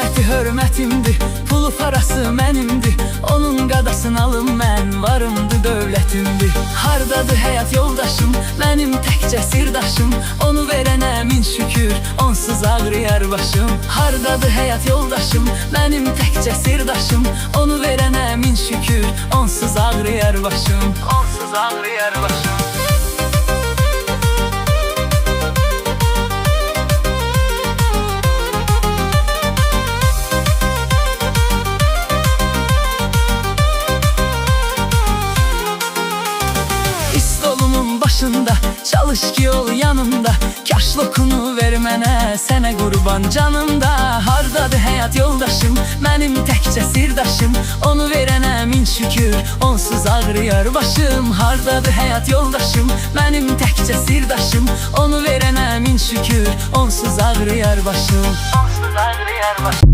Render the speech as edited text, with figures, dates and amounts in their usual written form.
Hörməti hörmətimdir, pulu parası mənimdir. Onun qadasını alım mən, varımdır, dövlətimdir. Hardadır həyat yoldaşım, mənim təkcə sirdaşım. Onu verənə min şükür, onsuz ağrıyar başım. Hardadır həyat yoldaşım, mənim təkcə sirdaşım. Onu verənə min şükür, onsuz ağrıyar başım. Onsuz ağrıyar başım. Başında çalış ki ol yanımda. Kaş lokunu ver mənə, sənə qurban canımda. Hardadır həyat yoldaşım, mənim təkcə sirdaşım. Onu verənə min şükür, onsuz ağrıyar başım. Hardadır həyat yoldaşım, mənim təkcə sirdaşım. Onu verənə min şükür, onsuz ağrıyar başım. Onsuz ağrıyar başım.